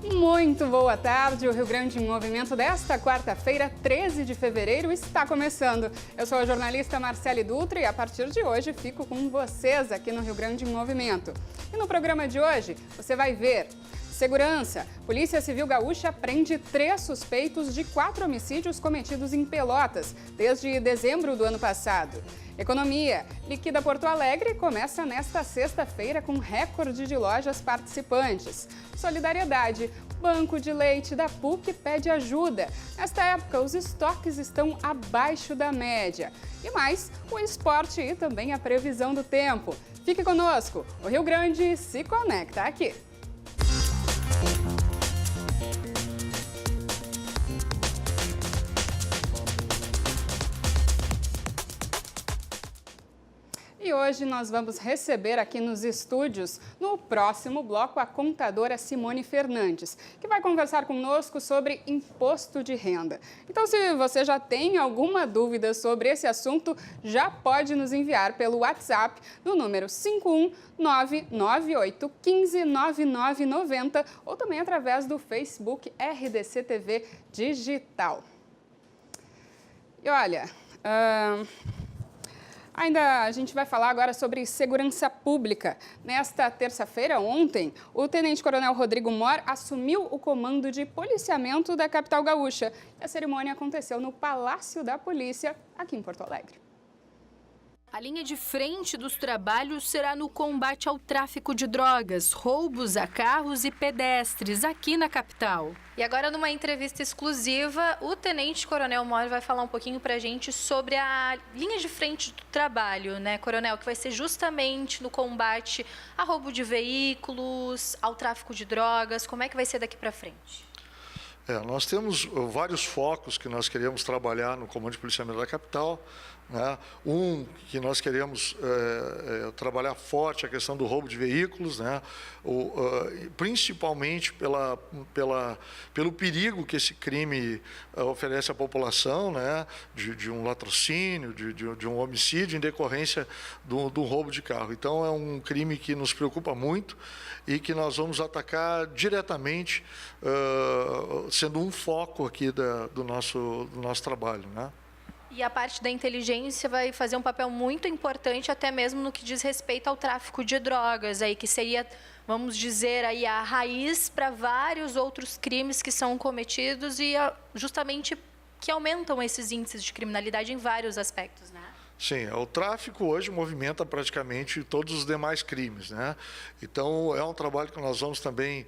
Muito boa tarde, o Rio Grande em Movimento desta quarta-feira, 13 de fevereiro, está começando. Eu sou a jornalista Marcele Dutra e a partir de hoje fico com vocês aqui no Rio Grande em Movimento. E no programa de hoje você vai ver: segurança, Polícia Civil Gaúcha prende 3 suspeitos de 4 homicídios cometidos em Pelotas desde dezembro do ano passado. Economia, Liquida Porto Alegre começa nesta sexta-feira com recorde de lojas participantes. Solidariedade, Banco de Leite da PUC pede ajuda. Nesta época, os estoques estão abaixo da média. E mais, o esporte e também a previsão do tempo. Fique conosco, o Rio Grande se conecta aqui. E hoje nós vamos receber aqui nos estúdios, no próximo bloco, a contadora Simone Fernandes, que vai conversar conosco sobre imposto de renda. Então, se você já tem alguma dúvida sobre esse assunto, já pode nos enviar pelo WhatsApp no número 51998159990 ou também através do Facebook RDC TV Digital. E olha... Ainda a gente vai falar agora sobre segurança pública. Nesta terça-feira, ontem, o tenente-coronel Rodrigo Mor assumiu o comando de policiamento da capital gaúcha. A cerimônia aconteceu no Palácio da Polícia, aqui em Porto Alegre. A linha de frente dos trabalhos será no combate ao tráfico de drogas, roubos a carros e pedestres aqui na capital. E agora, numa entrevista exclusiva, o tenente-coronel Mor vai falar um pouquinho pra gente sobre a linha de frente do trabalho, né, coronel? Que vai ser justamente no combate a roubo de veículos, ao tráfico de drogas. Como é que vai ser daqui pra frente? Nós temos vários focos que nós queremos trabalhar no Comando de Policiamento da Capital, né? Que nós queremos trabalhar forte a questão do roubo de veículos, né? Principalmente pelo perigo que esse crime oferece à população, né? De um latrocínio, de um homicídio em decorrência do roubo de carro. Então, é um crime que nos preocupa muito e que nós vamos atacar diretamente, sendo um foco aqui do nosso trabalho, né? E a parte da inteligência vai fazer um papel muito importante, até mesmo no que diz respeito ao tráfico de drogas, aí, que seria, vamos dizer, aí, a raiz para vários outros crimes que são cometidos e justamente que aumentam esses índices de criminalidade em vários aspectos, né? Sim, o tráfico hoje movimenta praticamente todos os demais crimes, né? Então, é um trabalho que nós vamos também,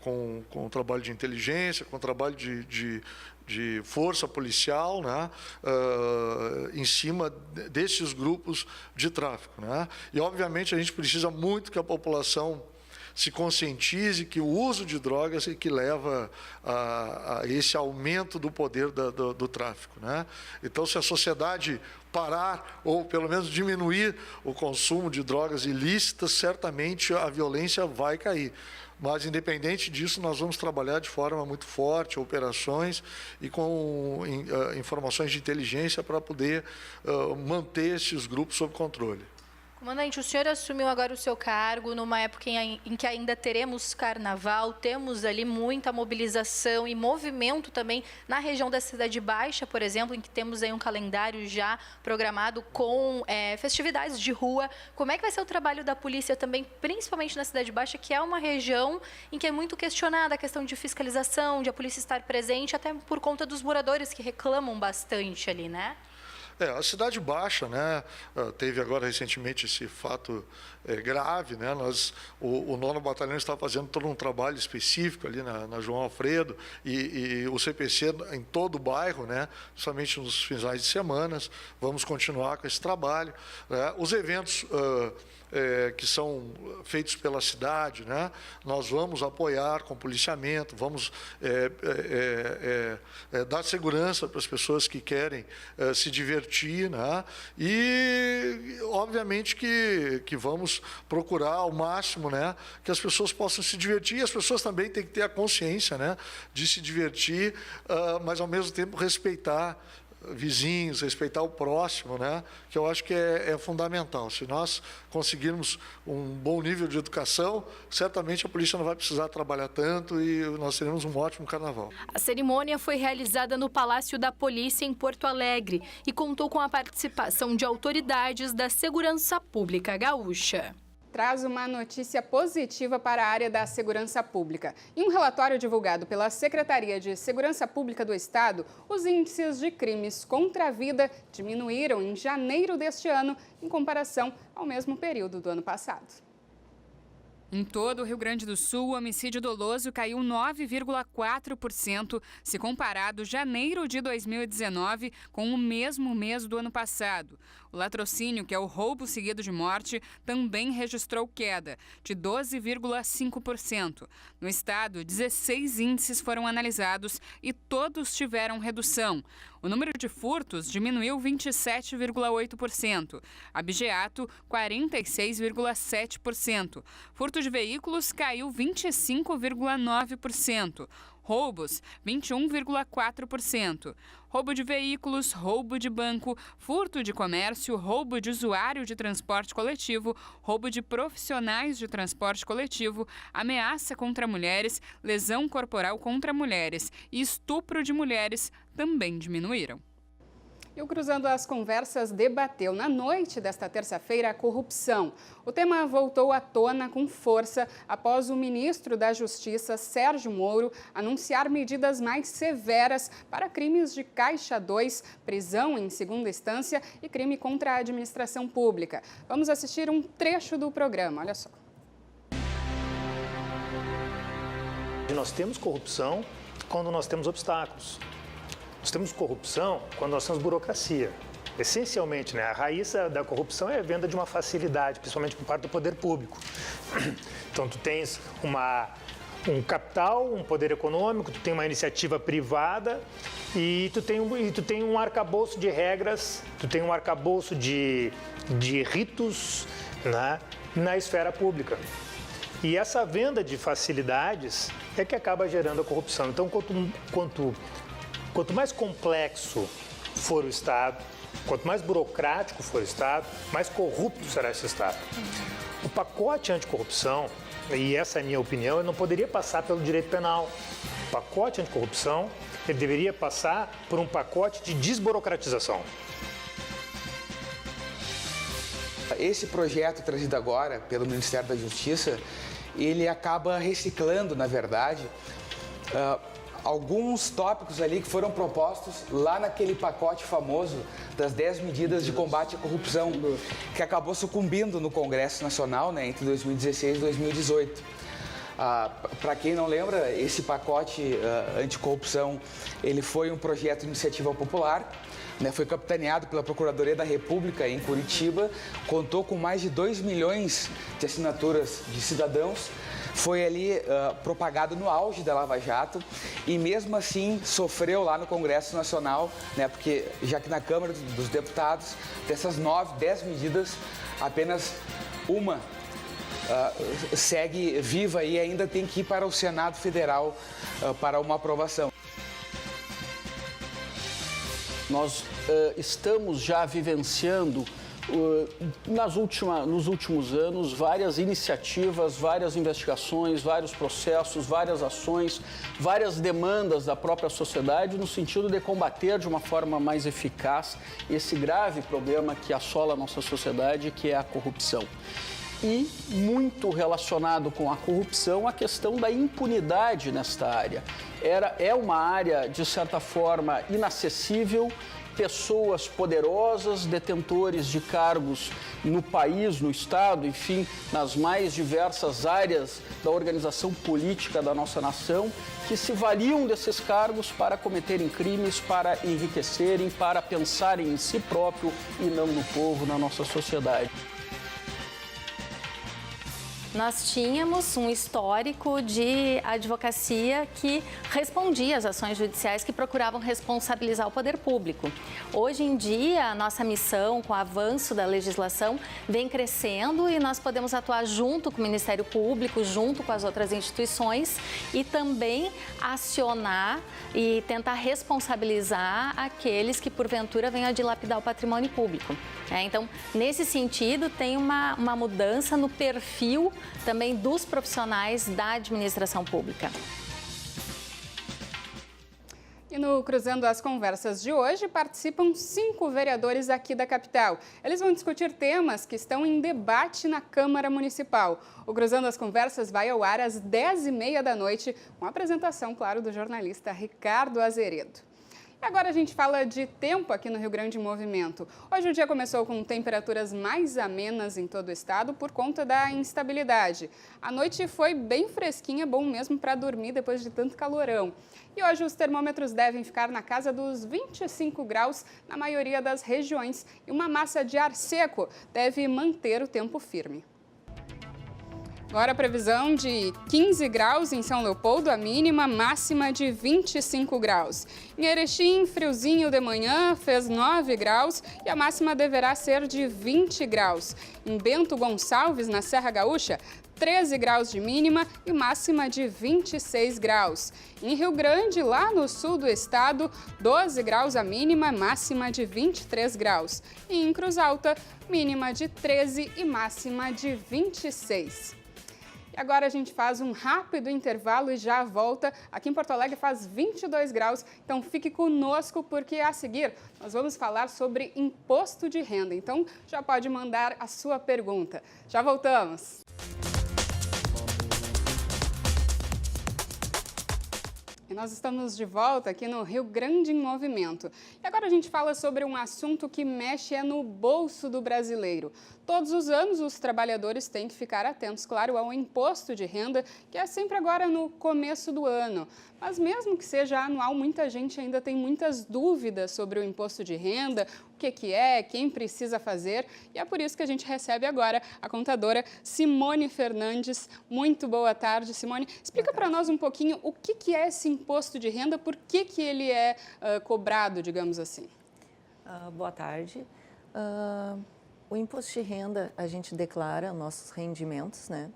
com o trabalho de inteligência, com o trabalho de força policial, né? Em cima desses grupos de tráfico, né? E, obviamente, a gente precisa muito que a população se conscientize que o uso de drogas é que leva a esse aumento do poder do tráfico, né? Então, se a sociedade parar ou pelo menos diminuir o consumo de drogas ilícitas, certamente a violência vai cair. Mas, independente disso, nós vamos trabalhar de forma muito forte, operações e com informações de inteligência para poder manter esses grupos sob controle. Comandante, o senhor assumiu agora o seu cargo numa época em que ainda teremos carnaval, temos ali muita mobilização e movimento também na região da Cidade Baixa, por exemplo, em que temos aí um calendário já programado com festividades de rua. Como é que vai ser o trabalho da polícia também, principalmente na Cidade Baixa, que é uma região em que é muito questionada a questão de fiscalização, de a polícia estar presente, até por conta dos moradores que reclamam bastante ali, né? A Cidade Baixa, né, teve agora recentemente esse fato grave, né? O 9º Batalhão está fazendo todo um trabalho específico ali na João Alfredo e o CPC em todo o bairro, né, somente nos finais de semana. Vamos continuar com esse trabalho, né? Os eventos que são feitos pela cidade, né? Nós vamos apoiar com policiamento, vamos dar segurança para as pessoas que querem se divertir, né? E, obviamente, que vamos procurar ao máximo, né, que as pessoas possam se divertir, e as pessoas também têm que ter a consciência, né, de se divertir, mas, ao mesmo tempo, respeitar vizinhos, respeitar o próximo, né? Que eu acho que é fundamental. Se nós conseguirmos um bom nível de educação, certamente a polícia não vai precisar trabalhar tanto e nós teremos um ótimo carnaval. A cerimônia foi realizada no Palácio da Polícia, em Porto Alegre, e contou com a participação de autoridades da Segurança Pública Gaúcha. Traz uma notícia positiva para a área da segurança pública. Em um relatório divulgado pela Secretaria de Segurança Pública do Estado, os índices de crimes contra a vida diminuíram em janeiro deste ano, em comparação ao mesmo período do ano passado. Em todo o Rio Grande do Sul, o homicídio doloso caiu 9,4% se comparado janeiro de 2019 com o mesmo mês do ano passado. O latrocínio, que é o roubo seguido de morte, também registrou queda, de 12,5%. No estado, 16 índices foram analisados e todos tiveram redução. O número de furtos diminuiu 27,8%. Abigeato, 46,7%. Furto de veículos caiu 25,9%. Roubos, 21,4%. Roubo de veículos, roubo de banco, furto de comércio, roubo de usuário de transporte coletivo, roubo de profissionais de transporte coletivo, ameaça contra mulheres, lesão corporal contra mulheres e estupro de mulheres também diminuíram. E o Cruzando as Conversas debateu na noite desta terça-feira a corrupção. O tema voltou à tona com força após o ministro da Justiça, Sérgio Moro, anunciar medidas mais severas para crimes de Caixa 2, prisão em segunda instância e crime contra a administração pública. Vamos assistir um trecho do programa, olha só. Nós temos corrupção quando nós temos obstáculos. Nós temos corrupção quando nós temos burocracia. Essencialmente, né, a raiz da corrupção é a venda de uma facilidade, principalmente por parte do poder público. Então, tu tens um capital, um poder econômico, tu tem uma iniciativa privada e tu tem um arcabouço de regras, tu tem um arcabouço de ritos, né, na esfera pública. E essa venda de facilidades é que acaba gerando a corrupção. Então, quanto mais complexo for o Estado, quanto mais burocrático for o Estado, mais corrupto será esse Estado. O pacote anticorrupção, e essa é a minha opinião, ele não poderia passar pelo direito penal. O pacote anticorrupção, ele deveria passar por um pacote de desburocratização. Esse projeto trazido agora pelo Ministério da Justiça, ele acaba reciclando, na verdade, alguns tópicos ali que foram propostos lá naquele pacote famoso das 10 medidas de combate à corrupção, que acabou sucumbindo no Congresso Nacional, né, entre 2016 e 2018. Para quem não lembra, esse pacote anticorrupção, ele foi um projeto de iniciativa popular, né, foi capitaneado pela Procuradoria da República em Curitiba, contou com mais de 2 milhões de assinaturas de cidadãos, foi ali propagado no auge da Lava Jato e mesmo assim sofreu lá no Congresso Nacional, né, porque já que na Câmara dos Deputados, dessas 10 medidas, apenas uma segue viva e ainda tem que ir para o Senado Federal para uma aprovação. Nós estamos já vivenciando nos últimos anos, várias iniciativas, várias investigações, vários processos, várias ações, várias demandas da própria sociedade no sentido de combater de uma forma mais eficaz esse grave problema que assola a nossa sociedade, que é a corrupção. E muito relacionado com a corrupção, a questão da impunidade nesta área. É uma área, de certa forma, inacessível. Pessoas poderosas, detentores de cargos no país, no Estado, enfim, nas mais diversas áreas da organização política da nossa nação, que se valiam desses cargos para cometerem crimes, para enriquecerem, para pensarem em si próprio e não no povo, na nossa sociedade. nós tínhamos um histórico de advocacia que respondia às ações judiciais que procuravam responsabilizar o poder público. Hoje em dia, a nossa missão, com o avanço da legislação, vem crescendo e nós podemos atuar junto com o Ministério Público, junto com as outras instituições e também acionar e tentar responsabilizar aqueles que, porventura, venham a dilapidar o patrimônio público. Então, nesse sentido, tem uma mudança no perfil também dos profissionais da administração pública. E no Cruzando as Conversas de hoje participam 5 vereadores aqui da capital. Eles vão discutir temas que estão em debate na Câmara Municipal. O Cruzando as Conversas vai ao ar às 10h30 da noite, com a apresentação, claro, do jornalista Ricardo Azeredo. E agora a gente fala de tempo aqui no Rio Grande em Movimento. Hoje o dia começou com temperaturas mais amenas em todo o estado por conta da instabilidade. A noite foi bem fresquinha, bom mesmo para dormir depois de tanto calorão. E hoje os termômetros devem ficar na casa dos 25 graus na maioria das regiões e uma massa de ar seco deve manter o tempo firme. Agora a previsão de 15 graus em São Leopoldo, a mínima, máxima de 25 graus. Em Erechim, friozinho de manhã, fez 9 graus e a máxima deverá ser de 20 graus. Em Bento Gonçalves, na Serra Gaúcha, 13 graus de mínima e máxima de 26 graus. Em Rio Grande, lá no sul do estado, 12 graus a mínima, máxima de 23 graus. E em Cruz Alta, mínima de 13 e máxima de 26. Agora a gente faz um rápido intervalo e já volta. Aqui em Porto Alegre faz 22 graus, então fique conosco porque a seguir nós vamos falar sobre imposto de renda. Então já pode mandar a sua pergunta. Já voltamos! E nós estamos de volta aqui no Rio Grande em Movimento. E agora a gente fala sobre um assunto que mexe no bolso do brasileiro. Todos os anos os trabalhadores têm que ficar atentos, claro, ao imposto de renda, que é sempre agora no começo do ano. Mas mesmo que seja anual, muita gente ainda tem muitas dúvidas sobre o imposto de renda, o que é, quem precisa fazer. E é por isso que a gente recebe agora a contadora Simone Fernandes. Muito boa tarde, Simone. Explica para nós um pouquinho o que é esse imposto de renda, por que ele é cobrado, digamos assim. Boa tarde. O imposto de renda, a gente declara nossos rendimentos, né?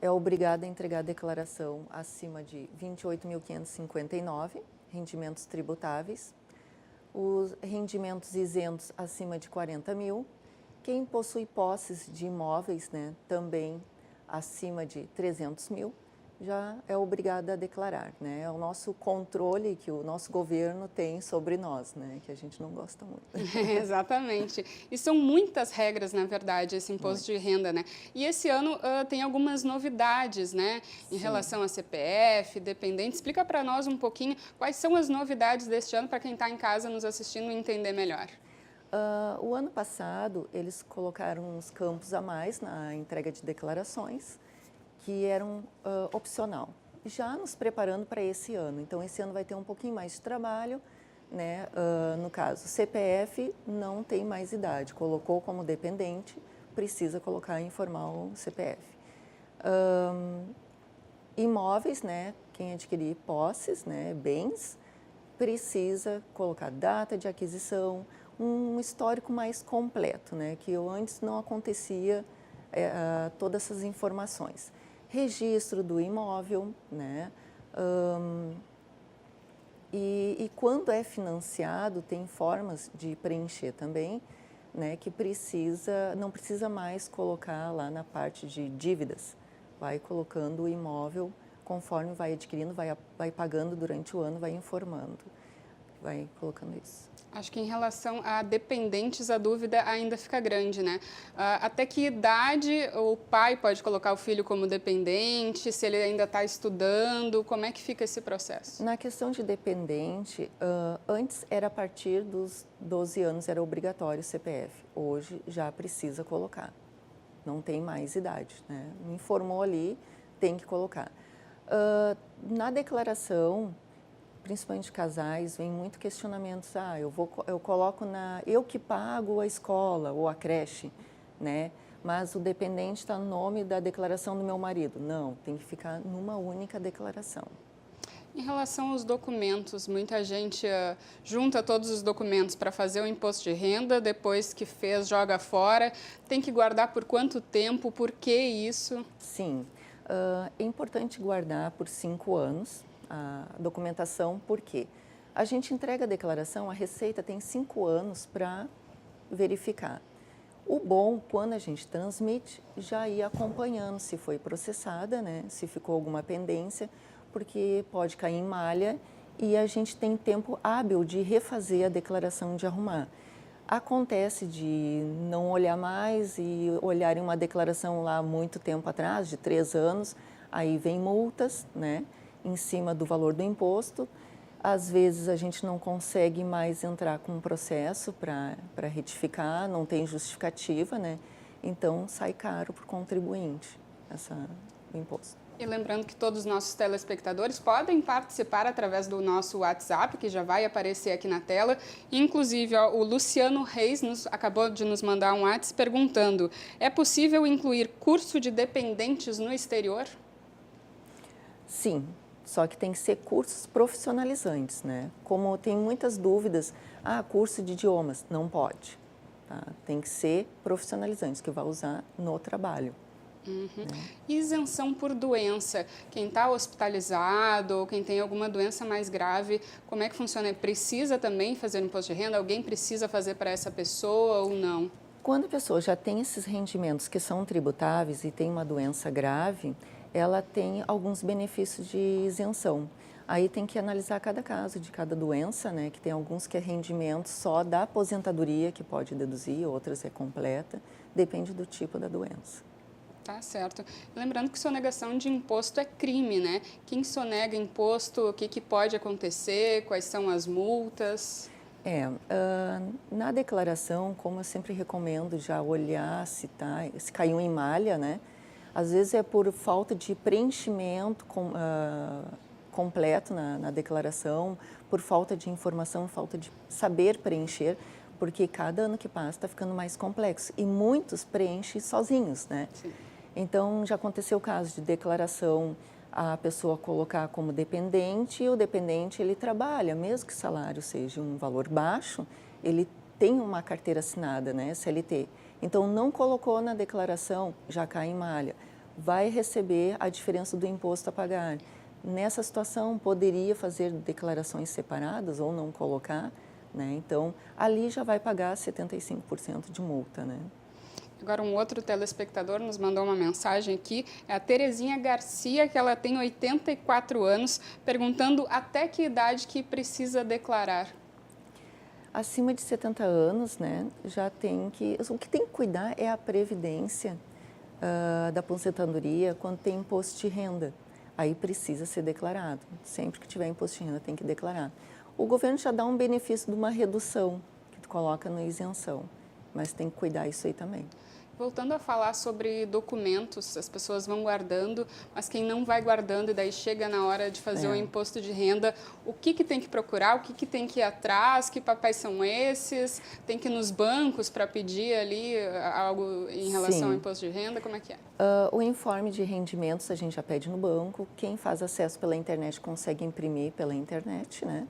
É obrigado a entregar a declaração acima de 28.559 rendimentos tributáveis. Os rendimentos isentos acima de 40 mil. Quem possui posses de imóveis, né, também acima de 300 mil, já é obrigado a declarar, né? É o nosso controle que o nosso governo tem sobre nós, né? Que a gente não gosta muito. Exatamente. E são muitas regras, na verdade, esse imposto de renda, né? E esse ano tem algumas novidades, né? Em relação a CPF, dependente. Explica para nós um pouquinho quais são as novidades deste ano para quem está em casa nos assistindo entender melhor. O ano passado, eles colocaram uns campos a mais na entrega de declarações, que eram opcional, já nos preparando para esse ano. Então, esse ano vai ter um pouquinho mais de trabalho, né? No caso, CPF não tem mais idade, colocou como dependente, precisa colocar e informar o CPF. Imóveis, né? Quem adquirir posses, né? Bens, precisa colocar data de aquisição, um histórico mais completo, né? Que antes não acontecia todas essas informações. Registro do imóvel, né? E quando é financiado, tem formas de preencher também, né? Que não precisa mais colocar lá na parte de dívidas. Vai colocando o imóvel conforme vai adquirindo, vai pagando durante o ano, vai informando, vai colocando isso. Acho que em relação a dependentes, a dúvida ainda fica grande, né? Até que idade o pai pode colocar o filho como dependente, se ele ainda está estudando, como é que fica esse processo? Na questão de dependente, antes era a partir dos 12 anos, era obrigatório o CPF. Hoje já precisa colocar, não tem mais idade, né? Me informou ali, tem que colocar. Na declaração, principalmente casais, vem muito questionamentos. Eu coloco eu que pago a escola ou a creche, né? mas o dependente está no nome da declaração do meu marido. Não, tem que ficar numa única declaração. Em relação aos documentos, muita gente junta todos os documentos para fazer o imposto de renda, depois que fez, joga fora. Tem que guardar por quanto tempo? Por que isso? Sim, é importante guardar por 5 anos a documentação, porque a gente entrega a declaração, a Receita tem 5 anos para verificar. O bom, quando a gente transmite, já ir acompanhando se foi processada, né? Se ficou alguma pendência, porque pode cair em malha e a gente tem tempo hábil de refazer a declaração, de arrumar. Acontece de não olhar mais e olharem uma declaração lá muito tempo atrás, de 3 anos, aí vem multas, né, em cima do valor do imposto. Às vezes a gente não consegue mais entrar com um processo para retificar, não tem justificativa, né? Então sai caro para o contribuinte o imposto. E lembrando que todos os nossos telespectadores podem participar através do nosso WhatsApp, que já vai aparecer aqui na tela. Inclusive, o Luciano Reis acabou de nos mandar um WhatsApp perguntando: é possível incluir curso de dependentes no exterior? Sim, só que tem que ser cursos profissionalizantes, né? Como tem muitas dúvidas, curso de idiomas, não pode. Tá? Tem que ser profissionalizantes, que vai usar no trabalho. Uhum. Isenção por doença. Quem está hospitalizado ou quem tem alguma doença mais grave, como é que funciona? Precisa também fazer imposto de renda? Alguém precisa fazer para essa pessoa ou não? Quando a pessoa já tem esses rendimentos que são tributáveis e tem uma doença grave, ela tem alguns benefícios de isenção. Aí tem que analisar cada caso de cada doença, né? Que tem alguns que é rendimento só da aposentadoria que pode deduzir, outras é completa, depende do tipo da doença. Tá certo. Lembrando que sonegação de imposto é crime, né? Quem sonega imposto, o que pode acontecer, quais são as multas? Na declaração, como eu sempre recomendo já olhar se caiu em malha, né? Às vezes é por falta de preenchimento completo na declaração, por falta de informação, falta de saber preencher, porque cada ano que passa está ficando mais complexo e muitos preenchem sozinhos, né? Sim. Então, já aconteceu o caso de declaração, a pessoa colocar como dependente e o dependente ele trabalha, mesmo que o salário seja um valor baixo, ele tem uma carteira assinada, né, CLT. Então, não colocou na declaração, já cai em malha, vai receber a diferença do imposto a pagar. Nessa situação, poderia fazer declarações separadas ou não colocar, né? Então, ali já vai pagar 75% de multa, né? Agora, um outro telespectador nos mandou uma mensagem aqui, é a Terezinha Garcia, que ela tem 84 anos, perguntando até que idade que precisa declarar. Acima de 70 anos, né, já tem que... O que tem que cuidar é a previdência da aposentadoria quando tem imposto de renda. Aí precisa ser declarado. Sempre que tiver imposto de renda tem que declarar. O governo já dá um benefício de uma redução, que tu coloca na isenção, mas tem que cuidar isso aí também. Voltando a falar sobre documentos, as pessoas vão guardando, mas quem não vai guardando e daí chega na hora de fazer o imposto de renda, o que tem que procurar, o que tem que ir atrás, que papéis são esses, tem que ir nos bancos para pedir ali algo em relação ao imposto de renda, como é que é? O informe de rendimentos a gente já pede no banco, quem faz acesso pela internet consegue imprimir pela internet, né?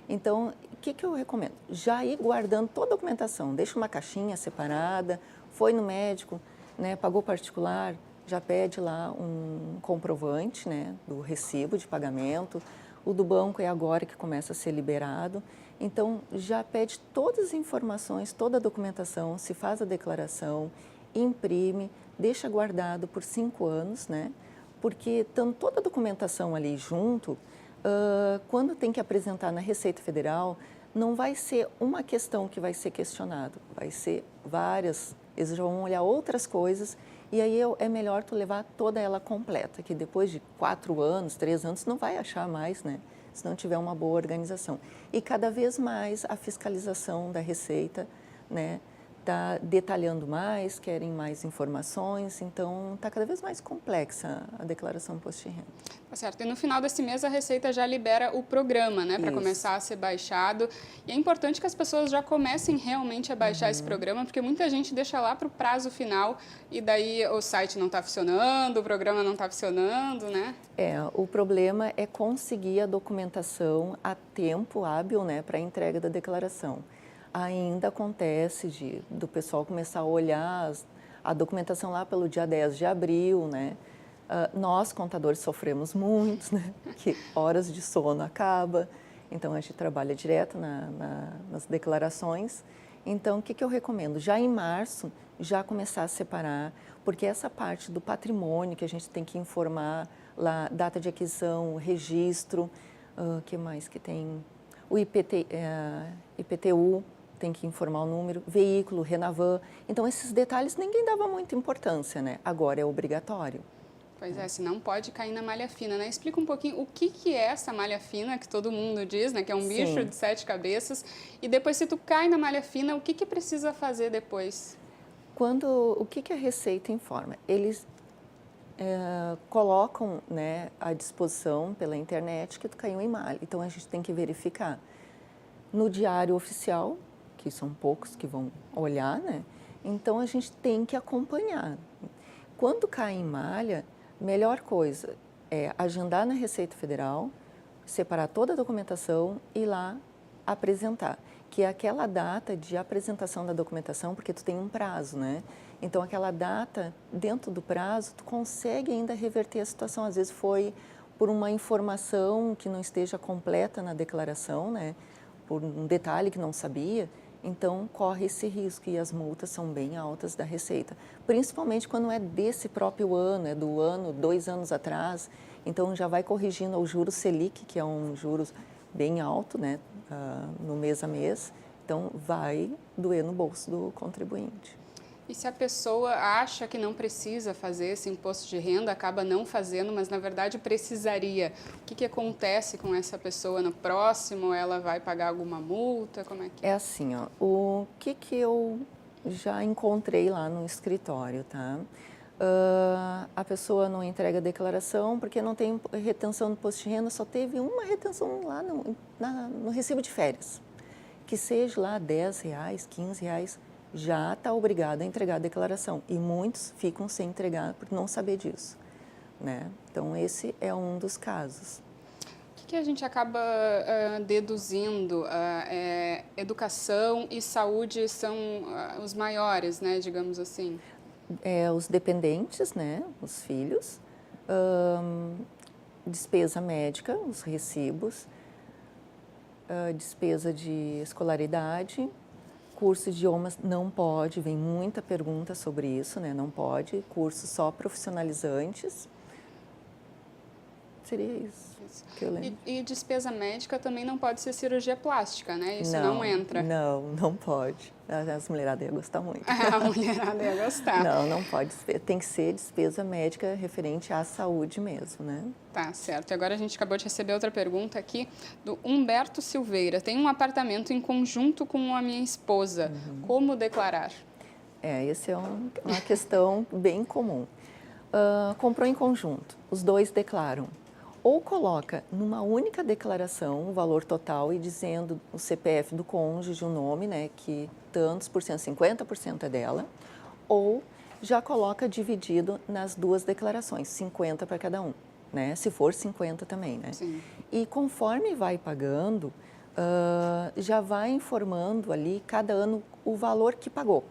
Então, o que eu recomendo? Já ir guardando toda a documentação, deixa uma caixinha separada, foi no médico, né, pagou particular, já pede lá um comprovante, né, do recibo de pagamento. O do banco é agora que começa a ser liberado. Então, já pede todas as informações, toda a documentação, se faz a declaração, imprime, deixa guardado por 5 anos, né, porque estando toda a documentação ali junto, quando tem que apresentar na Receita Federal, não vai ser uma questão que vai ser questionado, vai ser várias. Eles vão olhar outras coisas e aí é melhor tu levar toda ela completa, que depois de 4 anos, 3 anos, não vai achar mais, né? Se não tiver uma boa organização. E cada vez mais a fiscalização da Receita, né, está detalhando mais, querem mais informações, então está cada vez mais complexa a declaração do imposto de renda. Tá certo. E no final desse mês a Receita já libera o programa, né, para começar a ser baixado. E é importante que as pessoas já comecem realmente a baixar esse programa, porque muita gente deixa lá para o prazo final e daí o site não está funcionando, o programa não está funcionando, né? O problema é conseguir a documentação a tempo hábil, né, para a entrega da declaração. Ainda acontece do pessoal começar a olhar a documentação lá pelo dia 10 de abril, né? Nós, contadores, sofremos muito, né? Que horas de sono acaba, então a gente trabalha direto nas declarações. Então, o que eu recomendo? Já em março, já começar a separar, porque essa parte do patrimônio que a gente tem que informar lá, data de aquisição, registro, que mais que tem? O IPTU, tem que informar o número, veículo, Renavan. Então, esses detalhes ninguém dava muita importância, né? Agora é obrigatório. Pois é, senão pode cair na malha fina, né? Explica um pouquinho o que é essa malha fina, que todo mundo diz, né? Que é um bicho de 7 cabeças. E depois, se tu cai na malha fina, o que precisa fazer depois? O que a Receita informa? Eles colocam, né, à disposição pela internet que tu caiu em malha. Então, a gente tem que verificar. No diário oficial, que são poucos que vão olhar, né? Então, a gente tem que acompanhar. Quando cai em malha, melhor coisa é agendar na Receita Federal, separar toda a documentação e ir lá apresentar, que é aquela data de apresentação da documentação, porque tu tem um prazo, né? Então, aquela data, dentro do prazo, tu consegue ainda reverter a situação. Às vezes foi por uma informação que não esteja completa na declaração, né? Por um detalhe que não sabia, então corre esse risco e as multas são bem altas da Receita, principalmente quando é desse próprio ano, é do ano, 2 anos atrás, então já vai corrigindo ao juros Selic, que é um juros bem alto, né, no mês a mês, então vai doer no bolso do contribuinte. E se a pessoa acha que não precisa fazer esse imposto de renda, acaba não fazendo, mas na verdade precisaria, o que acontece com essa pessoa no próximo? Ela vai pagar alguma multa? Como é que é? É assim, ó, o que eu já encontrei lá no escritório, tá? A pessoa não entrega a declaração porque não tem retenção do imposto de renda, só teve uma retenção lá no recibo de férias, que seja lá R$10, R$15, já está obrigado a entregar a declaração. E muitos ficam sem entregar por não saber disso, né? Então, esse é um dos casos. O que a gente acaba deduzindo? Educação e saúde são os maiores, né? Digamos assim. Os dependentes, né? Os filhos. Despesa médica, os recibos. Despesa de escolaridade. Curso de idiomas não pode, vem muita pergunta sobre isso, né? Não pode. Cursos só profissionalizantes. Seria isso que eu lembro. E despesa médica também não pode ser cirurgia plástica, né? Isso não entra. Não pode. As mulheradas iam gostar muito. A mulherada ia gostar. Não pode. Tem que ser despesa médica referente à saúde mesmo, né? Tá, certo. Agora a gente acabou de receber outra pergunta aqui do Humberto Silveira. Tem um apartamento em conjunto com a minha esposa. Como declarar? Essa é uma questão bem comum. Comprou em conjunto, os dois declaram. Ou coloca numa única declaração o valor total e dizendo o CPF do cônjuge, o nome, né, que tantos por cento, 50% é dela, ou já coloca dividido nas duas declarações, 50 para cada um, né, se for 50 também, né. Sim. E conforme vai pagando, já vai informando ali cada ano o valor que pagou,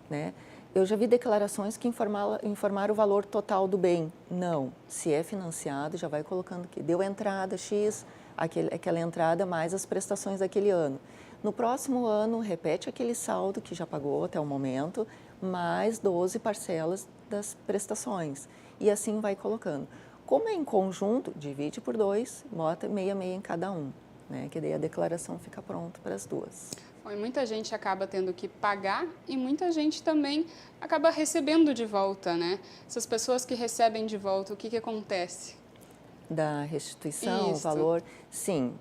né. Eu já vi declarações que informaram o valor total do bem. Não, se é financiado, já vai colocando que deu entrada X, aquela entrada mais as prestações daquele ano. No próximo ano, repete aquele saldo que já pagou até o momento, mais 12 parcelas das prestações. E assim vai colocando. Como é em conjunto, divide por 2, bota 6,6 em cada um, né? Que daí a declaração fica pronta para as duas. Bom, e muita gente acaba tendo que pagar e muita gente também acaba recebendo de volta, né? Essas pessoas que recebem de volta, o que acontece? Da restituição, o valor, sim,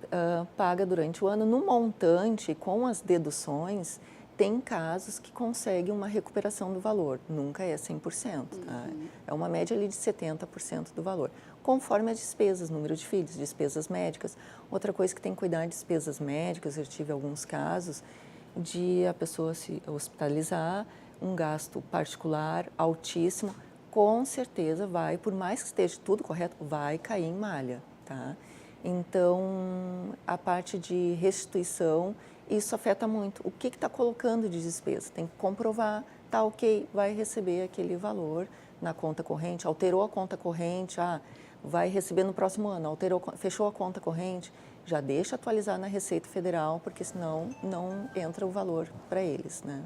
paga durante o ano no montante com as deduções, tem casos que conseguem uma recuperação do valor, nunca é 100%, tá? É uma média ali de 70% do valor, conforme as despesas, número de filhos, despesas médicas. Outra coisa que tem que cuidar de despesas médicas, eu tive alguns casos de a pessoa se hospitalizar, um gasto particular altíssimo, com certeza vai, por mais que esteja tudo correto, vai cair em malha, tá? Então, a parte de restituição, isso afeta muito. O que está colocando de despesa? Tem que comprovar, tá ok, vai receber aquele valor na conta corrente, alterou a conta corrente, vai receber no próximo ano, fechou a conta corrente, já deixa atualizar na Receita Federal, porque senão não entra o valor para eles, né?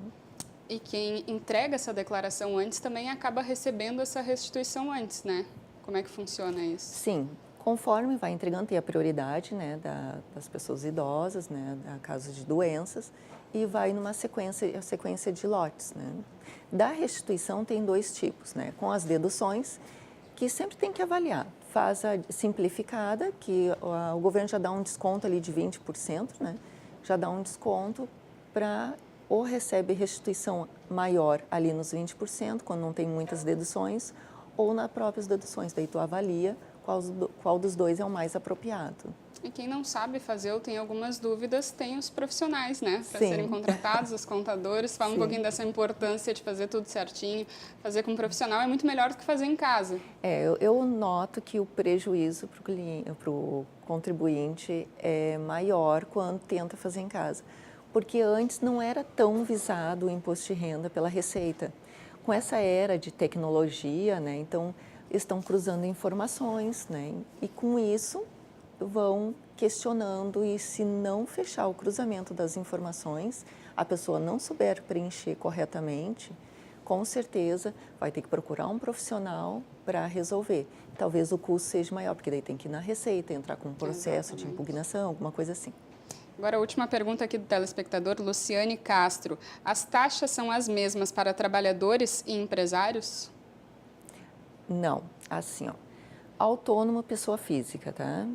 E quem entrega essa declaração antes também acaba recebendo essa restituição antes, né? Como é que funciona isso? Sim, conforme vai entregando, tem a prioridade, né, das pessoas idosas, né, casos de doenças, e vai numa sequência de lotes, né? Da restituição tem 2 tipos, né? Com as deduções, que sempre tem que avaliar. Faz a simplificada, que o governo já dá um desconto ali de 20%, né? Já dá um desconto para ou recebe restituição maior ali nos 20%, quando não tem muitas deduções, ou nas próprias deduções. Daí tu avalia qual dos 2 é o mais apropriado. E quem não sabe fazer ou tem algumas dúvidas, tem os profissionais, né? Para serem contratados, os contadores. Fala um pouquinho dessa importância de fazer tudo certinho. Fazer com um profissional é muito melhor do que fazer em casa. Eu noto que o prejuízo para o contribuinte é maior quando tenta fazer em casa. Porque antes não era tão visado o imposto de renda pela Receita. Com essa era de tecnologia, né, então estão cruzando informações, né, e com isso vão questionando, e se não fechar o cruzamento das informações, a pessoa não souber preencher corretamente, com certeza vai ter que procurar um profissional para resolver. Talvez o custo seja maior, porque daí tem que ir na Receita, entrar com um processo de impugnação, alguma coisa assim. Agora, a última pergunta aqui do telespectador, Luciane Castro. As taxas são as mesmas para trabalhadores e empresários? Não, assim, autônomo, pessoa física, tá?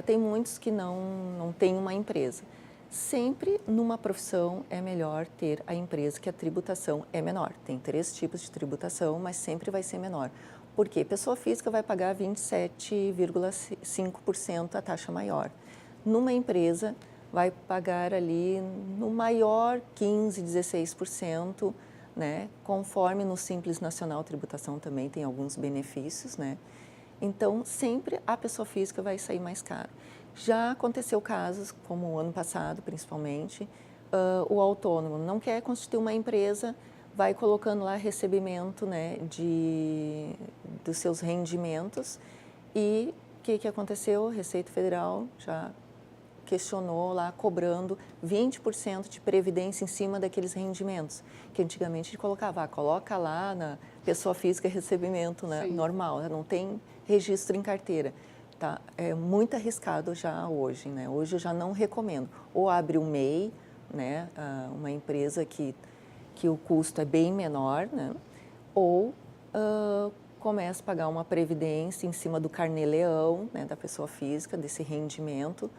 Tem muitos que não têm uma empresa. Sempre numa profissão é melhor ter a empresa, que a tributação é menor. Tem 3 tipos de tributação, mas sempre vai ser menor. Porque pessoa física vai pagar 27,5% a taxa maior. Numa empresa vai pagar ali no maior 15%, 16%, né? Conforme no Simples Nacional Tributação também tem alguns benefícios, né? Então, sempre a pessoa física vai sair mais caro. Já aconteceu casos, como o ano passado, principalmente, o autônomo não quer constituir uma empresa, vai colocando lá recebimento, né, dos seus rendimentos, e o que aconteceu? Receita Federal já questionou lá, cobrando 20% de previdência em cima daqueles rendimentos, que antigamente a gente colocava, coloca lá na pessoa física recebimento, né, normal, não tem registro em carteira. Tá? É muito arriscado já hoje, né? Hoje eu já não recomendo. Ou abre um MEI, né, uma empresa que o custo é bem menor, né? Ou começa a pagar uma previdência em cima do carnê-leão, né, da pessoa física, desse rendimento,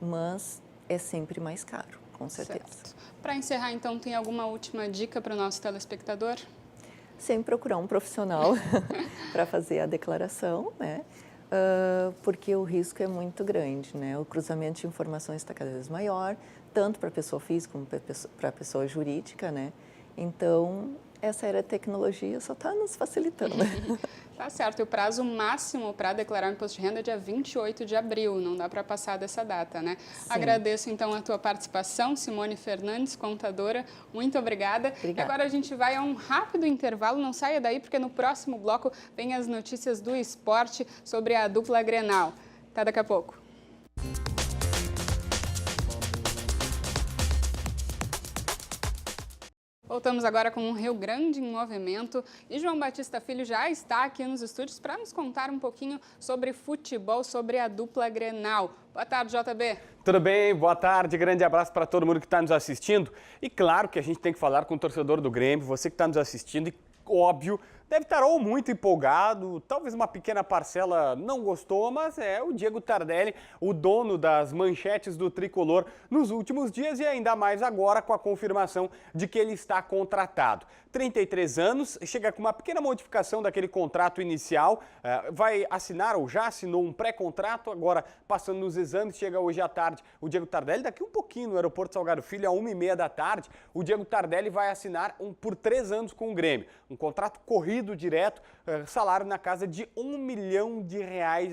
mas é sempre mais caro, com certeza. Para encerrar, então, tem alguma última dica para o nosso telespectador? Sempre procurar um profissional para fazer a declaração, né? Porque o risco é muito grande, né? O cruzamento de informações está cada vez maior, tanto para a pessoa física como para a pessoa jurídica, né? Então, essa era a tecnologia, só está nos facilitando. Tá certo, e o prazo máximo para declarar o imposto de renda é dia 28 de abril, não dá para passar dessa data, né? Sim. Agradeço, então, a tua participação, Simone Fernandes, contadora, muito obrigada. E agora a gente vai a um rápido intervalo, não saia daí, porque no próximo bloco vem as notícias do esporte sobre a dupla Grenal. Até daqui a pouco. Voltamos agora com o Rio Grande em Movimento e João Batista Filho já está aqui nos estúdios para nos contar um pouquinho sobre futebol, sobre a dupla Grenal. Boa tarde, JB. Tudo bem? Boa tarde, grande abraço para todo mundo que está nos assistindo. E claro que a gente tem que falar com o torcedor do Grêmio, você que está nos assistindo, e óbvio, deve estar ou muito empolgado, talvez uma pequena parcela não gostou, mas é o Diego Tardelli, o dono das manchetes do Tricolor nos últimos dias e ainda mais agora com a confirmação de que ele está contratado. 33 anos, chega com uma pequena modificação daquele contrato inicial, vai assinar ou já assinou um pré-contrato, agora passando nos exames, chega hoje à tarde o Diego Tardelli, daqui um pouquinho no aeroporto Salgado Filho, às 1h30 da tarde, o Diego Tardelli vai assinar por 3 anos com o Grêmio, um contrato corrido direto, salário na casa de R$1 milhão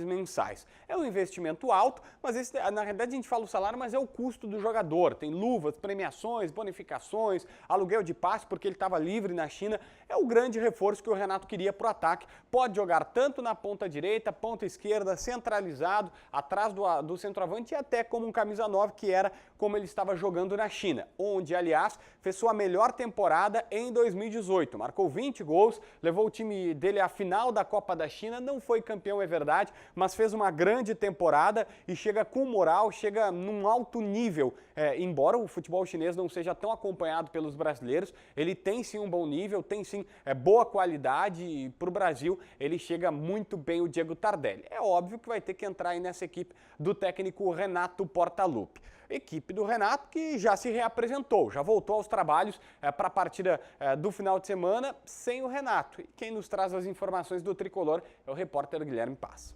mensais. É um investimento alto, mas esse, na realidade a gente fala o salário, mas é o custo do jogador, tem luvas, premiações, bonificações, aluguel de passe porque ele estava livre na China, é o grande reforço que o Renato queria para o ataque. Pode jogar tanto na ponta direita, ponta esquerda, centralizado, atrás do centroavante e até como um camisa 9, que era como ele estava jogando na China, onde, aliás, fez sua melhor temporada em 2018. Marcou 20 gols, levou o time dele à final da Copa da China, não foi campeão, é verdade, mas fez uma grande temporada e chega com moral, chega num alto nível. Embora o futebol chinês não seja tão acompanhado pelos brasileiros, ele tem sim um bom nível, tem sim boa qualidade e para o Brasil ele chega muito bem, o Diego Tardelli. É óbvio que vai ter que entrar aí nessa equipe do técnico Renato Portaluppi. Equipe do Renato que já se reapresentou, já voltou aos trabalhos para a partida do final de semana sem o Renato. E quem nos traz as informações do Tricolor é o repórter Guilherme Paz.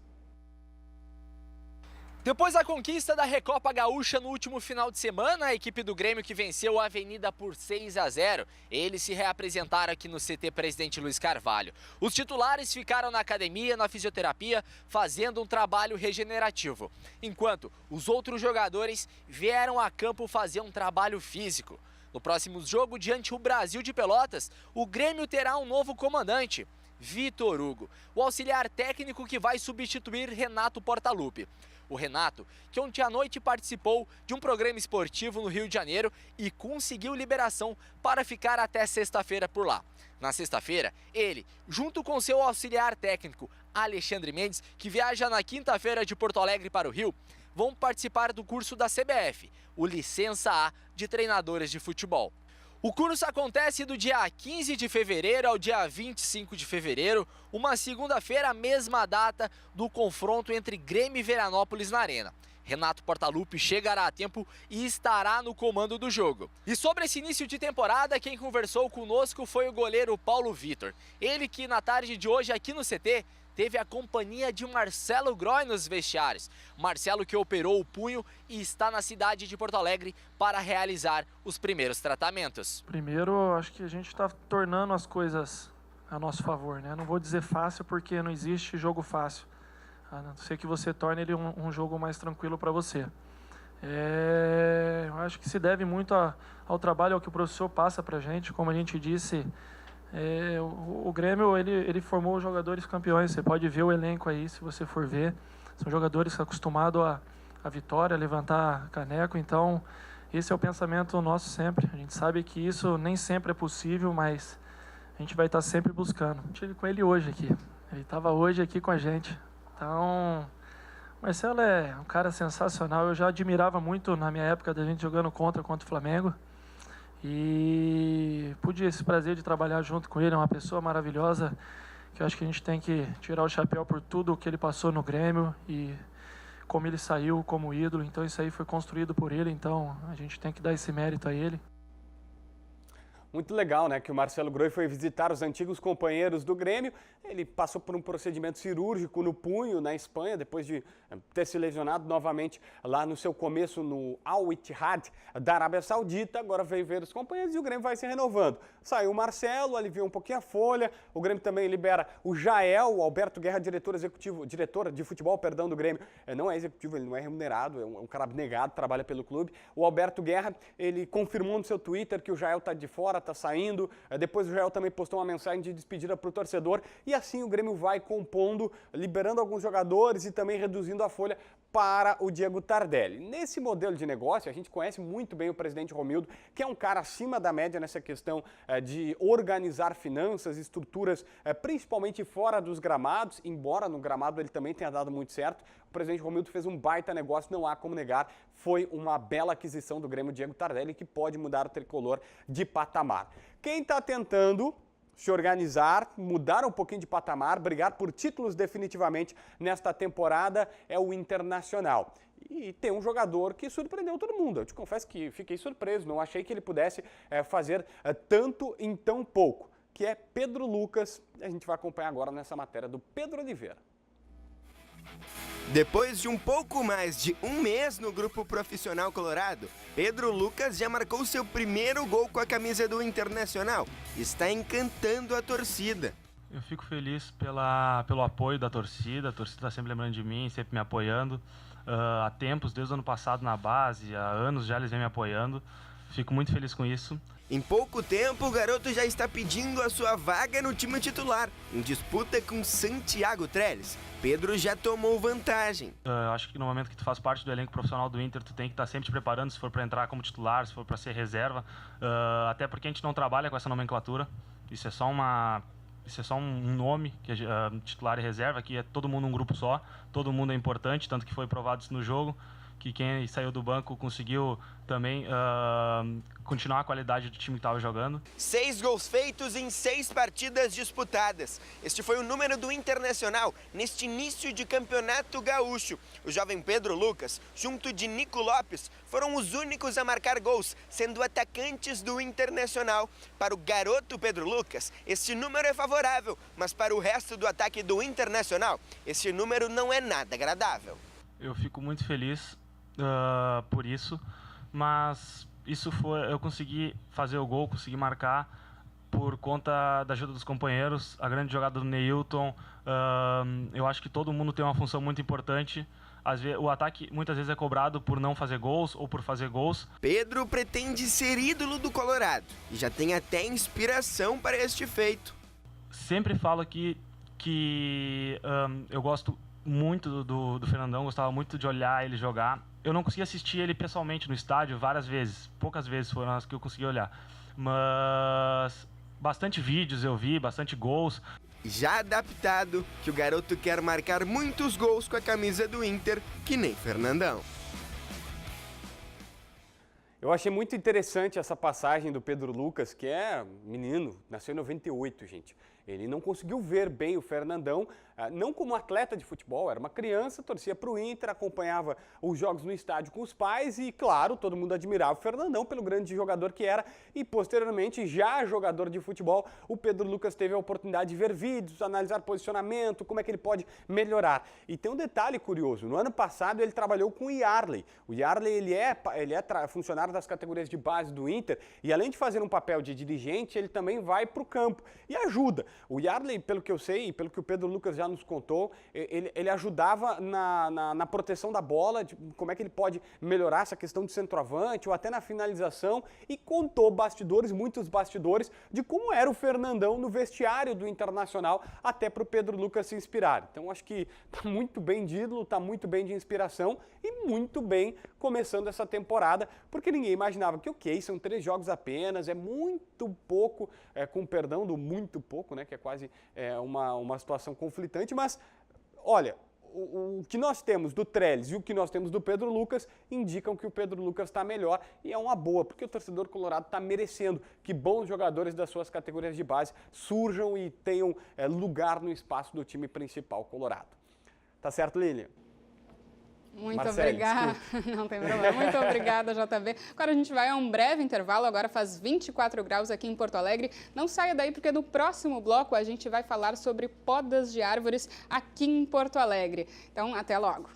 Depois da conquista da Recopa Gaúcha no último final de semana, a equipe do Grêmio que venceu a Avenida por 6-0, eles se reapresentaram aqui no CT Presidente Luiz Carvalho. Os titulares ficaram na academia, na fisioterapia, fazendo um trabalho regenerativo, enquanto os outros jogadores vieram a campo fazer um trabalho físico. No próximo jogo, diante o Brasil de Pelotas, o Grêmio terá um novo comandante, Vitor Hugo, o auxiliar técnico que vai substituir Renato Portaluppi. O Renato, que ontem à noite participou de um programa esportivo no Rio de Janeiro e conseguiu liberação para ficar até sexta-feira por lá. Na sexta-feira, ele, junto com seu auxiliar técnico, Alexandre Mendes, que viaja na quinta-feira de Porto Alegre para o Rio, vão participar do curso da CBF, o Licença A de Treinadores de Futebol. O curso acontece do dia 15 de fevereiro ao dia 25 de fevereiro, uma segunda-feira, mesma data do confronto entre Grêmio e Veranópolis na Arena. Renato Portaluppi chegará a tempo e estará no comando do jogo. E sobre esse início de temporada, quem conversou conosco foi o goleiro Paulo Vitor. Ele que na tarde de hoje aqui no CT teve a companhia de Marcelo Groy nos vestiários. Marcelo que operou o punho e está na cidade de Porto Alegre para realizar os primeiros tratamentos. Primeiro, acho que a gente está tornando as coisas a nosso favor, né? Não vou dizer fácil porque não existe jogo fácil. A não ser que você torne ele um jogo mais tranquilo para você. Eu acho que se deve muito ao trabalho, ao que o professor passa para a gente. Como a gente disse, o Grêmio ele formou jogadores campeões. Você pode ver o elenco aí, se você for ver. São jogadores acostumados à vitória, a levantar caneco. Então, esse é o pensamento nosso sempre. A gente sabe que isso nem sempre é possível, mas a gente vai estar sempre buscando. Eu estive com ele hoje aqui. Ele estava hoje aqui com a gente. Então, Marcelo é um cara sensacional. Eu já admirava muito na minha época da gente jogando contra o Flamengo. E pude esse prazer de trabalhar junto com ele. É uma pessoa maravilhosa que eu acho que a gente tem que tirar o chapéu por tudo o que ele passou no Grêmio e como ele saiu como ídolo. Então isso aí foi construído por ele, então a gente tem que dar esse mérito a ele. Muito legal, né, que o Marcelo Groy foi visitar os antigos companheiros do Grêmio. Ele passou por um procedimento cirúrgico no punho na Espanha, depois de ter se lesionado novamente lá no seu começo no Al Ittihad da Arábia Saudita. Agora veio ver os companheiros e o Grêmio vai se renovando. Saiu o Marcelo, aliviou um pouquinho a folha. O Grêmio também libera o Jael, o Alberto Guerra, diretor de futebol, do Grêmio. Não é executivo, ele não é remunerado, é um cara abnegado, trabalha pelo clube. O Alberto Guerra, ele confirmou no seu Twitter que o Jael está de fora, está saindo. Depois o Jael também postou uma mensagem de despedida para o torcedor. E assim o Grêmio vai compondo, liberando alguns jogadores e também reduzindo a folha para o Diego Tardelli. Nesse modelo de negócio, a gente conhece muito bem o presidente Romildo, que é um cara acima da média nessa questão de organizar finanças, estruturas, principalmente fora dos gramados, embora no gramado ele também tenha dado muito certo. O presidente Romildo fez um baita negócio, não há como negar, foi uma bela aquisição do Grêmio, Diego Tardelli, que pode mudar o tricolor de patamar. Quem está tentando se organizar, mudar um pouquinho de patamar, brigar por títulos definitivamente nesta temporada é o Internacional. E tem um jogador que surpreendeu todo mundo. Eu te confesso que fiquei surpreso, não achei que ele pudesse fazer tanto em tão pouco, que é Pedro Lucas. A gente vai acompanhar agora nessa matéria do Pedro Oliveira. Depois de um pouco mais de um mês no grupo profissional colorado, Pedro Lucas já marcou seu primeiro gol com a camisa do Internacional. Está encantando a torcida. Eu fico feliz pelo apoio da torcida. A torcida está sempre lembrando de mim, sempre me apoiando. Há tempos, desde o ano passado na base, há anos já eles vêm me apoiando. Fico muito feliz com isso. Em pouco tempo, o garoto já está pedindo a sua vaga no time titular, em disputa com Santiago Trellis. Pedro já tomou vantagem. Acho que no momento que tu faz parte do elenco profissional do Inter, tu tem que estar sempre te preparando, se for para entrar como titular, se for para ser reserva. Até porque a gente não trabalha com essa nomenclatura. Isso é só um nome, que é titular e reserva, que é todo mundo um grupo só, todo mundo é importante, tanto que foi provado isso no jogo, que quem saiu do banco conseguiu também continuar a qualidade do time que estava jogando. 6 gols feitos em 6 partidas disputadas. Este foi o número do Internacional neste início de campeonato gaúcho. O jovem Pedro Lucas, junto de Nico Lopes, foram os únicos a marcar gols, sendo atacantes do Internacional. Para o garoto Pedro Lucas, esse número é favorável, mas para o resto do ataque do Internacional, esse número não é nada agradável. Eu fico muito feliz por isso, mas eu consegui fazer o gol, consegui marcar por conta da ajuda dos companheiros, a grande jogada do Neilton. Eu acho que todo mundo tem uma função muito importante. Às vezes, o ataque muitas vezes é cobrado por não fazer gols ou por fazer gols. Pedro pretende ser ídolo do Colorado e já tem até inspiração para este feito. Sempre falo aqui que eu gosto muito do Fernandão, gostava muito de olhar ele jogar. Eu não consegui assistir ele pessoalmente no estádio várias vezes, poucas vezes foram as que eu consegui olhar, mas bastante vídeos eu vi, bastante gols. Já adaptado, que o garoto quer marcar muitos gols com a camisa do Inter, que nem Fernandão. Eu achei muito interessante essa passagem do Pedro Lucas, que é menino, nasceu em 98, gente. Ele não conseguiu ver bem o Fernandão, não como atleta de futebol, era uma criança, torcia para o Inter, acompanhava os jogos no estádio com os pais e, claro, todo mundo admirava o Fernandão pelo grande jogador que era e, posteriormente, já jogador de futebol, o Pedro Lucas teve a oportunidade de ver vídeos, analisar posicionamento, como é que ele pode melhorar. E tem um detalhe curioso, no ano passado ele trabalhou com o Yarley. O Yarley, ele é funcionário das categorias de base do Inter e, além de fazer um papel de dirigente, ele também vai para o campo e ajuda. O Yarley, pelo que eu sei e pelo que o Pedro Lucas já nos contou, ele ajudava na proteção da bola, de como é que ele pode melhorar essa questão de centroavante ou até na finalização, e contou bastidores, muitos bastidores, de como era o Fernandão no vestiário do Internacional, até para o Pedro Lucas se inspirar. Então acho que está muito bem de ídolo, está muito bem de inspiração e muito bem começando essa temporada, porque ninguém imaginava que são 3 jogos apenas, é muito pouco, com perdão do muito pouco, né, que é quase uma situação conflitante, mas olha, o que nós temos do Trellis e o que nós temos do Pedro Lucas indicam que o Pedro Lucas está melhor e é uma boa, porque o torcedor colorado está merecendo que bons jogadores das suas categorias de base surjam e tenham lugar no espaço do time principal colorado. Tá certo, Lilian? Muito Marcele, obrigada. Não tem problema. Muito obrigada, JB. Agora a gente vai a um breve intervalo. Agora faz 24 graus aqui em Porto Alegre. Não saia daí, porque no próximo bloco a gente vai falar sobre podas de árvores aqui em Porto Alegre. Então, até logo.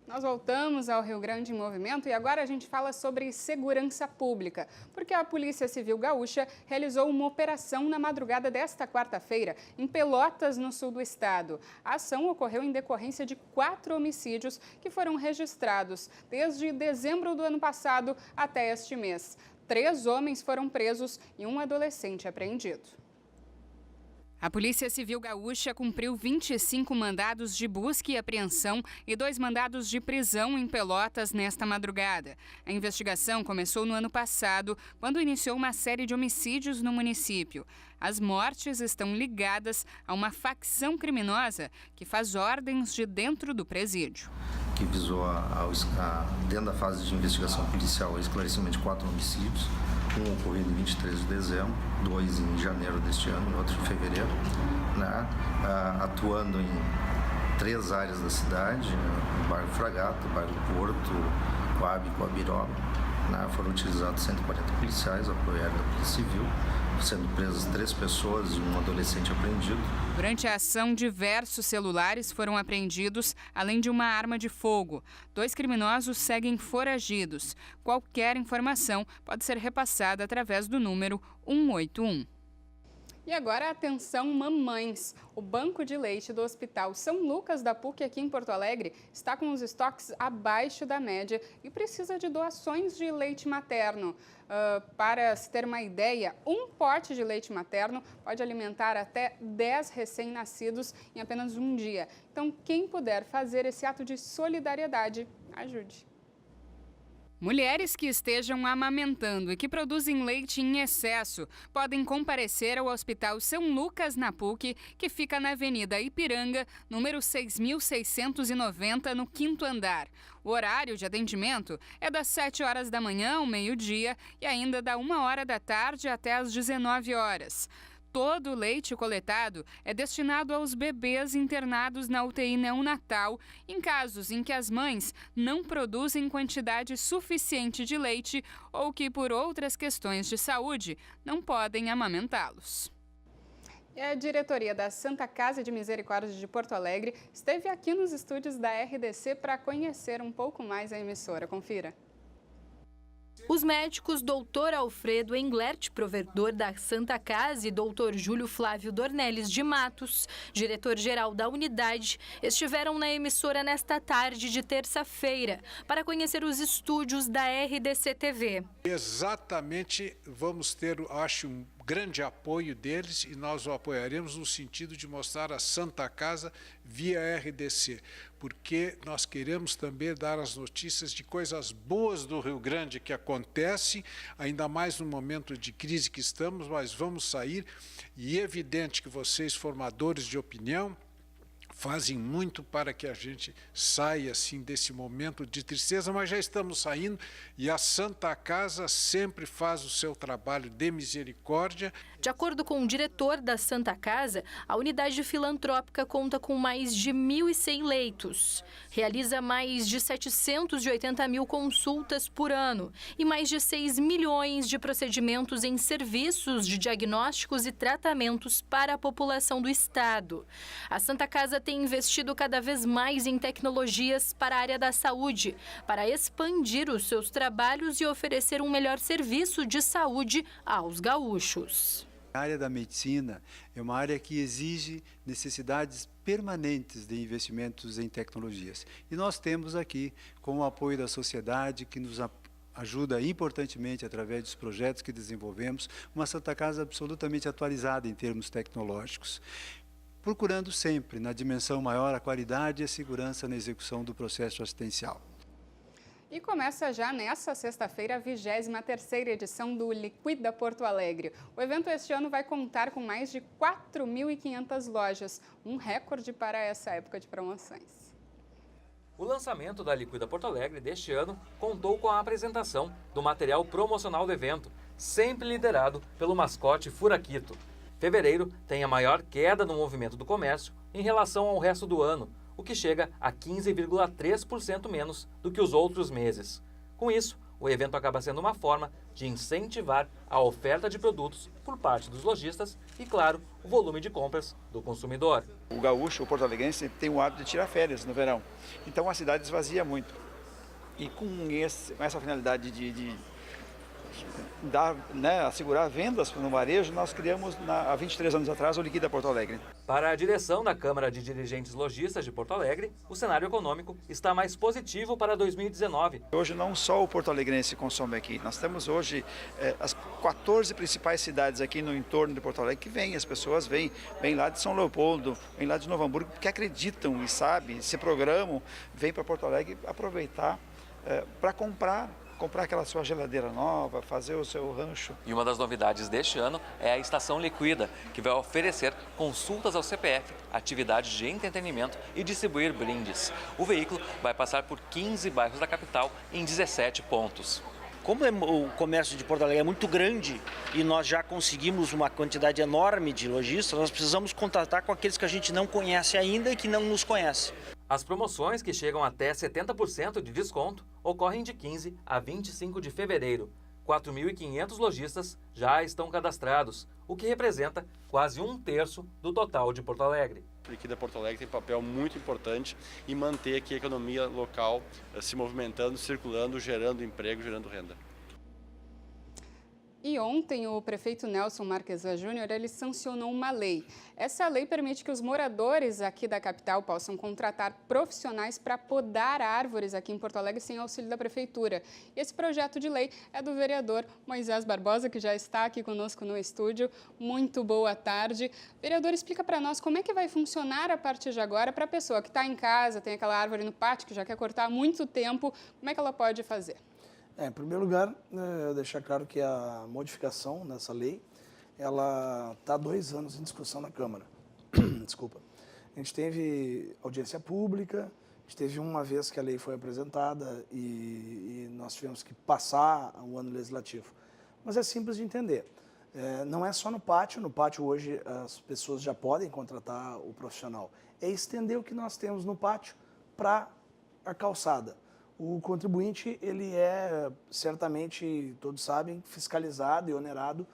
Nós voltamos ao Rio Grande em Movimento e agora a gente fala sobre segurança pública, porque a Polícia Civil Gaúcha realizou uma operação na madrugada desta quarta-feira em Pelotas, no sul do estado. A ação ocorreu em decorrência de 4 homicídios que foram registrados desde dezembro do ano passado até este mês. 3 homens foram presos e um adolescente apreendido. A Polícia Civil Gaúcha cumpriu 25 mandados de busca e apreensão e 2 mandados de prisão em Pelotas nesta madrugada. A investigação começou no ano passado, quando iniciou uma série de homicídios no município. As mortes estão ligadas a uma facção criminosa que faz ordens de dentro do presídio. que visou, dentro da fase de investigação policial, o esclarecimento de 4 homicídios, um ocorrido em 23 de dezembro, 2 em janeiro deste ano e outro em fevereiro, né? Atuando em 3 áreas da cidade, o bairro Fragata, o bairro Porto, Coab e Coabiroba. Foram utilizados 140 policiais, apoio aéreo da Polícia Civil, sendo presas 3 pessoas e um adolescente apreendido. Durante a ação, diversos celulares foram apreendidos, além de uma arma de fogo. 2 criminosos seguem foragidos. Qualquer informação pode ser repassada através do número 181. E agora, atenção mamães. O banco de leite do Hospital São Lucas da PUC aqui em Porto Alegre está com os estoques abaixo da média e precisa de doações de leite materno. Para se ter uma ideia, um pote de leite materno pode alimentar até 10 recém-nascidos em apenas um dia. Então, quem puder fazer esse ato de solidariedade, ajude. Mulheres que estejam amamentando e que produzem leite em excesso podem comparecer ao Hospital São Lucas, na PUC, que fica na Avenida Ipiranga, número 6.690, no 5º andar. O horário de atendimento é das 7 horas da manhã ao meio-dia e ainda da 1 hora da tarde até às 19 horas. Todo o leite coletado é destinado aos bebês internados na UTI neonatal, em casos em que as mães não produzem quantidade suficiente de leite ou que, por outras questões de saúde, não podem amamentá-los. E a diretoria da Santa Casa de Misericórdia de Porto Alegre esteve aqui nos estúdios da RDC para conhecer um pouco mais a emissora. Confira. Os médicos Dr. Alfredo Englert, provedor da Santa Casa, e Dr. Júlio Flávio Dornelles de Matos, diretor-geral da unidade, estiveram na emissora nesta tarde de terça-feira para conhecer os estúdios da RDC TV. Exatamente, vamos ter, acho, um grande apoio deles e nós o apoiaremos no sentido de mostrar a Santa Casa via RDC, porque nós queremos também dar as notícias de coisas boas do Rio Grande que acontecem, ainda mais no momento de crise que estamos, mas vamos sair e é evidente que vocês, formadores de opinião, fazem muito para que a gente saia assim desse momento de tristeza, mas já estamos saindo e a Santa Casa sempre faz o seu trabalho de misericórdia. De acordo com o diretor da Santa Casa, a unidade filantrópica conta com mais de 1.100 leitos, realiza mais de 780 mil consultas por ano e mais de 6 milhões de procedimentos em serviços de diagnósticos e tratamentos para a população do estado. A Santa Casa tem investido cada vez mais em tecnologias para a área da saúde, para expandir os seus trabalhos e oferecer um melhor serviço de saúde aos gaúchos. A área da medicina é uma área que exige necessidades permanentes de investimentos em tecnologias. E nós temos aqui, com o apoio da sociedade, que nos ajuda importantemente através dos projetos que desenvolvemos, uma Santa Casa absolutamente atualizada em termos tecnológicos, procurando sempre, na dimensão maior, a qualidade e a segurança na execução do processo assistencial. E começa já nesta sexta-feira a 23ª edição do Liquida Porto Alegre. O evento este ano vai contar com mais de 4.500 lojas, um recorde para essa época de promoções. O lançamento da Liquida Porto Alegre deste ano contou com a apresentação do material promocional do evento, sempre liderado pelo mascote Furaquito. Fevereiro tem a maior queda no movimento do comércio em relação ao resto do ano, o que chega a 15,3% menos do que os outros meses. Com isso, o evento acaba sendo uma forma de incentivar a oferta de produtos por parte dos lojistas e, claro, o volume de compras do consumidor. O gaúcho, o porto-alegrense, tem o hábito de tirar férias no verão, então a cidade esvazia muito. E com essa finalidade de assegurar vendas no varejo, nós criamos há 23 anos atrás o Liquida Porto Alegre. Para a direção da Câmara de Dirigentes Lojistas de Porto Alegre, o cenário econômico está mais positivo para 2019. Hoje não só o porto-alegrense consome aqui, nós temos hoje as 14 principais cidades aqui no entorno de Porto Alegre que vêm, as pessoas vêm lá de São Leopoldo, vêm lá de Novo Hamburgo, que acreditam e sabem, se programam, vêm para Porto Alegre aproveitar para comprar comprar aquela sua geladeira nova, fazer o seu rancho. E uma das novidades deste ano é a Estação Liquida, que vai oferecer consultas ao CPF, atividades de entretenimento e distribuir brindes. O veículo vai passar por 15 bairros da capital em 17 pontos. Como o comércio de Porto Alegre é muito grande e nós já conseguimos uma quantidade enorme de lojistas, nós precisamos contratar com aqueles que a gente não conhece ainda e que não nos conhece. As promoções, que chegam até 70% de desconto, ocorrem de 15 a 25 de fevereiro. 4.500 lojistas já estão cadastrados, o que representa quase 1/3 do total de Porto Alegre. A Liquida Porto Alegre tem papel muito importante em manter aqui a economia local se movimentando, circulando, gerando emprego, gerando renda. E ontem o prefeito Nelson Marquesan Júnior, ele sancionou uma lei. Essa lei permite que os moradores aqui da capital possam contratar profissionais para podar árvores aqui em Porto Alegre sem auxílio da prefeitura. E esse projeto de lei é do vereador Moisés Barbosa, que já está aqui conosco no estúdio. Muito boa tarde. Vereador, explica para nós como é que vai funcionar a partir de agora para a pessoa que está em casa, tem aquela árvore no pátio que já quer cortar há muito tempo, como é que ela pode fazer? Em primeiro lugar, eu deixar claro que a modificação nessa lei, ela está há 2 anos em discussão na Câmara. Desculpa. A gente teve audiência pública, a gente teve uma vez que a lei foi apresentada e nós tivemos que passar o ano legislativo. Mas é simples de entender. Não é só no pátio hoje as pessoas já podem contratar o profissional. É estender o que nós temos no pátio para a calçada. O contribuinte, ele é, certamente, todos sabem, fiscalizado e onerado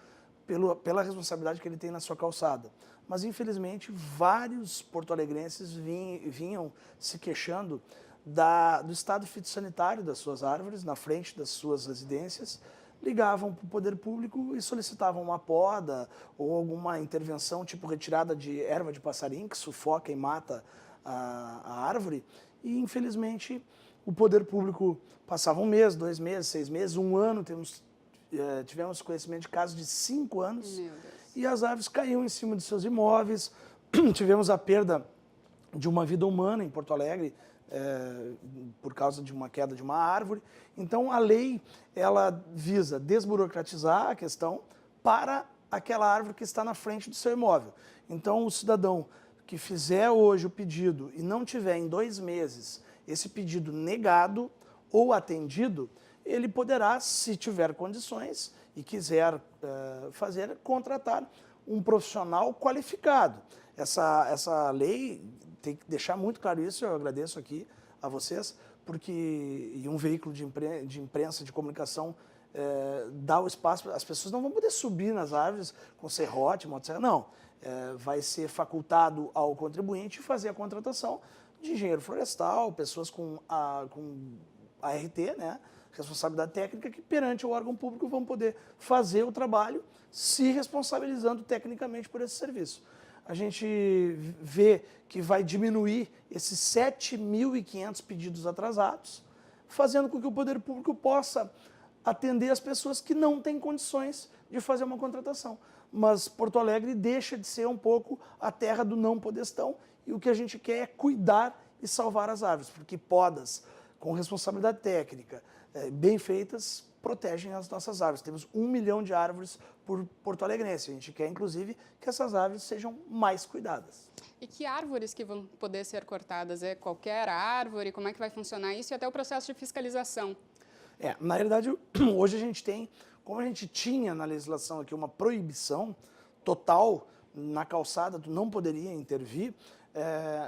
pela responsabilidade que ele tem na sua calçada. Mas, infelizmente, vários porto-alegrenses vinham se queixando do estado fitossanitário das suas árvores, na frente das suas residências, ligavam para o poder público e solicitavam uma poda ou alguma intervenção, tipo retirada de erva de passarinho, que sufoca e mata a árvore. E, infelizmente, o poder público passava 1 mês, 2 meses, 6 meses, 1 ano, tivemos conhecimento de casos de 5 anos, e as árvores caíam em cima de seus imóveis. Tivemos a perda de uma vida humana em Porto Alegre por causa de uma queda de uma árvore. Então, a lei, ela visa desburocratizar a questão para aquela árvore que está na frente do seu imóvel. Então, o cidadão que fizer hoje o pedido e não tiver em 2 meses esse pedido negado ou atendido, ele poderá, se tiver condições e quiser contratar um profissional qualificado. Essa lei, tem que deixar muito claro isso, eu agradeço aqui a vocês, porque um veículo de imprensa, de comunicação, dá o espaço, as pessoas não vão poder subir nas árvores com serrote, motosserra, não. Vai ser facultado ao contribuinte fazer a contratação de engenheiro florestal, pessoas com ART, né, responsabilidade técnica, que perante o órgão público vão poder fazer o trabalho se responsabilizando tecnicamente por esse serviço. A gente vê que vai diminuir esses 7.500 pedidos atrasados, fazendo com que o poder público possa atender as pessoas que não têm condições de fazer uma contratação. Mas Porto Alegre deixa de ser um pouco a terra do não podestão, e o que a gente quer é cuidar e salvar as árvores, porque podas com responsabilidade técnica bem feitas protegem as nossas árvores. Temos 1 milhão de árvores por porto-alegrense. A gente quer, inclusive, que essas árvores sejam mais cuidadas. E que árvores que vão poder ser cortadas? É qualquer árvore? Como é que vai funcionar isso? E até o processo de fiscalização. Na realidade, hoje a gente tem, como a gente tinha na legislação aqui uma proibição total na calçada, tu não poderia intervir,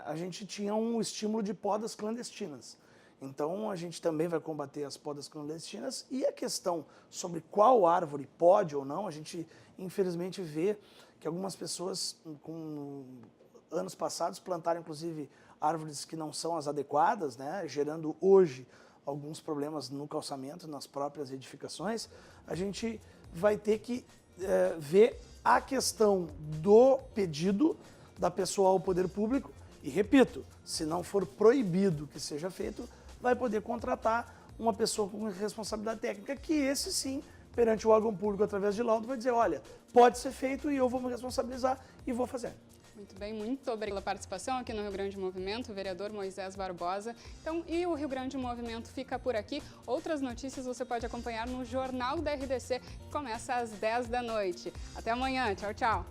a gente tinha um estímulo de podas clandestinas. Então, a gente também vai combater as podas clandestinas, e a questão sobre qual árvore pode ou não, a gente infelizmente vê que algumas pessoas, anos passados, plantaram inclusive árvores que não são as adequadas, né, gerando hoje alguns problemas no calçamento, nas próprias edificações. A gente vai ter que ver a questão do pedido da pessoa ao poder público e, repito, se não for proibido que seja feito, vai poder contratar uma pessoa com responsabilidade técnica, que esse sim, perante o órgão público através de laudo, vai dizer, olha, pode ser feito e eu vou me responsabilizar e vou fazer. Muito bem, muito obrigada pela participação aqui no Rio Grande Movimento, o vereador Moisés Barbosa. Então, e o Rio Grande Movimento fica por aqui. Outras notícias você pode acompanhar no Jornal da RDC, que começa às 10 da noite. Até amanhã, tchau, tchau.